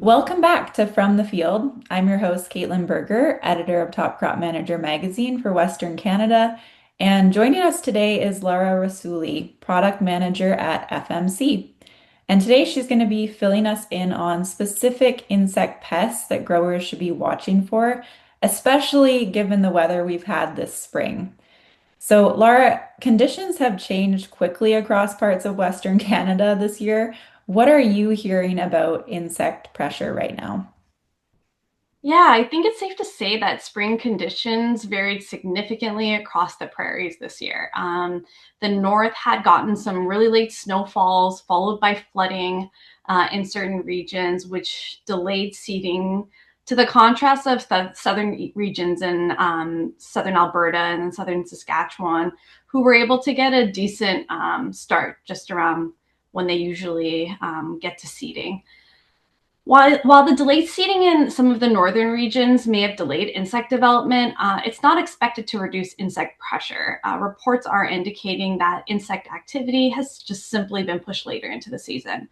Welcome back to From the Field. I'm your host, Caitlin Berger, editor of Top Crop Manager magazine for Western Canada. And joining us today is Lara Rasooli, product manager at FMC. And today she's going to be filling us in on specific insect pests that growers should be watching for, especially given the weather we've had this spring. So, Laura, conditions have changed quickly across parts of Western Canada this year. What are you hearing about insect pressure right now? Yeah, I think it's safe to say that spring conditions varied significantly across the prairies this year. The north had gotten some really late snowfalls, followed by flooding in certain regions, which delayed seeding. To the contrast of the southern regions in southern Alberta and southern Saskatchewan, who were able to get a decent start just around when they usually get to seeding. While the delayed seeding in some of the northern regions may have delayed insect development, it's not expected to reduce insect pressure. Reports are indicating that insect activity has just simply been pushed later into the season.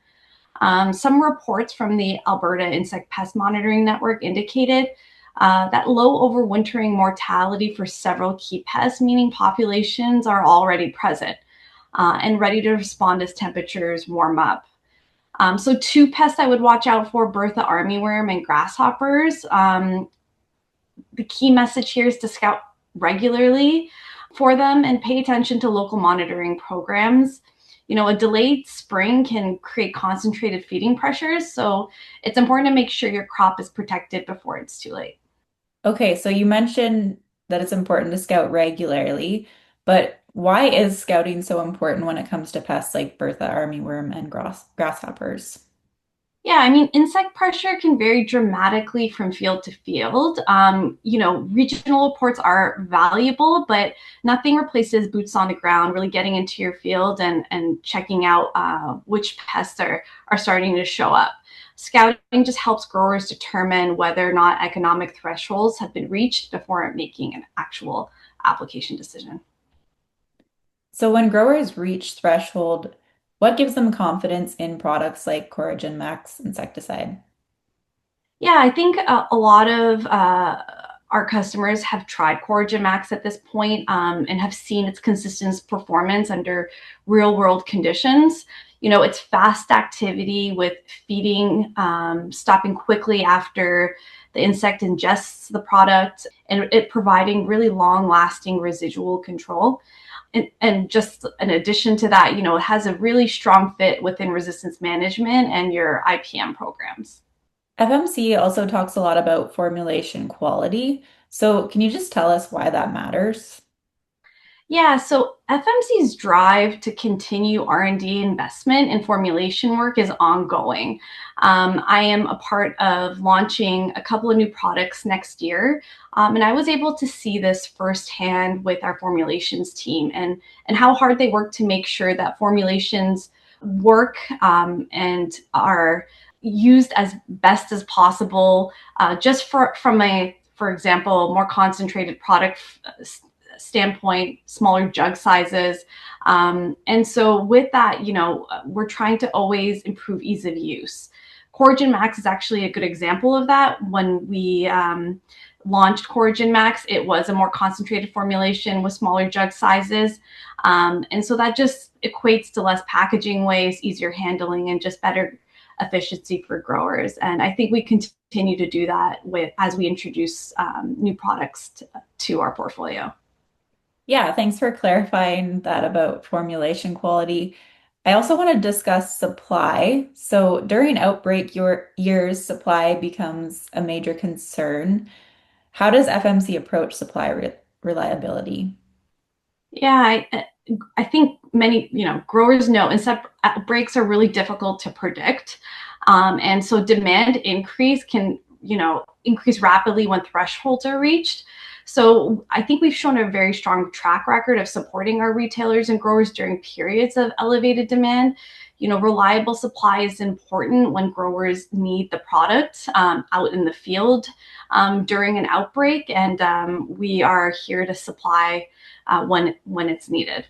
Some reports from the Alberta Insect Pest Monitoring Network indicated that low overwintering mortality for several key pests, meaning populations are already present and ready to respond as temperatures warm up. So two pests I would watch out for: Bertha armyworm and grasshoppers. The key message here is to scout regularly for them and pay attention to local monitoring programs. A delayed spring can create concentrated feeding pressures, so it's important to make sure your crop is protected before it's too late. Okay, so you mentioned that it's important to scout regularly, but why is scouting so important when it comes to pests like Bertha armyworm and grasshoppers? Yeah, I mean, insect pressure can vary dramatically from field to field. Regional reports are valuable, but nothing replaces boots on the ground, really getting into your field and checking out which pests are starting to show up. Scouting just helps growers determine whether or not economic thresholds have been reached before making an actual application decision. So when growers reach threshold, what gives them confidence in products like Coragen Max insecticide? Yeah, I think a lot of our customers have tried Coragen Max at this point, and have seen its consistent performance under real world conditions. It's fast activity with feeding, stopping quickly after the insect ingests the product, and it providing really long lasting residual control. And just in addition to that, it has a really strong fit within resistance management and your IPM programs. FMC also talks a lot about formulation quality. So can you just tell us why that matters? Yeah, so FMC's drive to continue R&D investment in formulation work is ongoing. I am a part of launching a couple of new products next year, and I was able to see this firsthand with our formulations team and how hard they work to make sure that formulations work and are used as best as possible. Just from a, for example, more concentrated product standpoint, smaller jug sizes. And so with that, we're trying to always improve ease of use. Coragen Max is actually a good example of that. When we launched Coragen Max, it was a more concentrated formulation with smaller jug sizes. And so that just equates to less packaging waste, easier handling, and just better efficiency for growers. And I think we continue to do that as we introduce new products to our portfolio. Yeah, thanks for clarifying that about formulation quality. I also want to discuss supply. So during outbreak your years, supply becomes a major concern. How does FMC approach supply reliability? Yeah, I think many growers know insect outbreaks are really difficult to predict, and so demand increase can increase rapidly when thresholds are reached. So I think we've shown a very strong track record of supporting our retailers and growers during periods of elevated demand. Reliable supply is important when growers need the product out in the field during an outbreak, and we are here to supply when it's needed.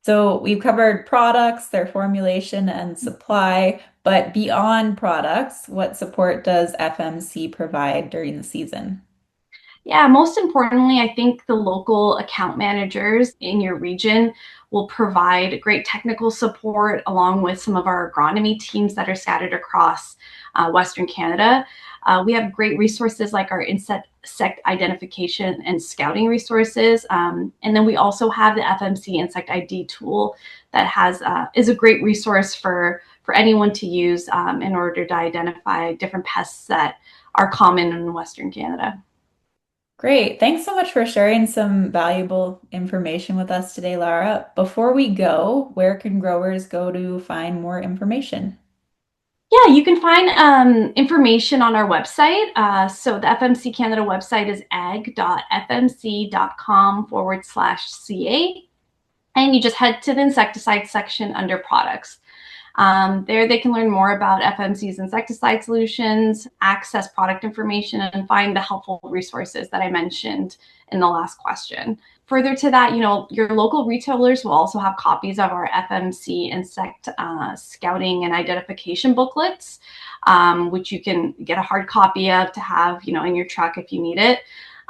So we've covered products, their formulation and supply, but beyond products, what support does FMC provide during the season? Yeah, most importantly, I think the local account managers in your region will provide great technical support along with some of our agronomy teams that are scattered across Western Canada. We have great resources like our insect identification and scouting resources. And then we also have the FMC Insect ID tool that is a great resource for anyone to use in order to identify different pests that are common in Western Canada. Great. Thanks so much for sharing some valuable information with us today, Lara. Before we go, where can growers go to find more information? Yeah, you can find information on our website. So the FMC Canada website is ag.fmc.com/ca. And you just head to the insecticide section under products. There they can learn more about FMC's insecticide solutions, access product information, and find the helpful resources that I mentioned in the last question. Further to that, your local retailers will also have copies of our FMC insect scouting and identification booklets, which you can get a hard copy of to have, in your truck if you need it.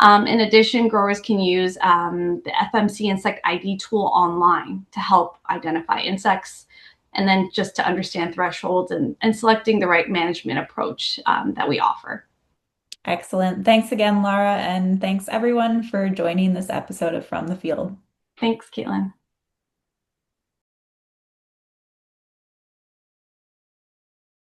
In addition, growers can use the FMC Insect ID tool online to help identify insects and then just to understand thresholds and selecting the right management approach that we offer. Excellent. Thanks again, Lara, and thanks everyone for joining this episode of From the Field. Thanks, Caitlin.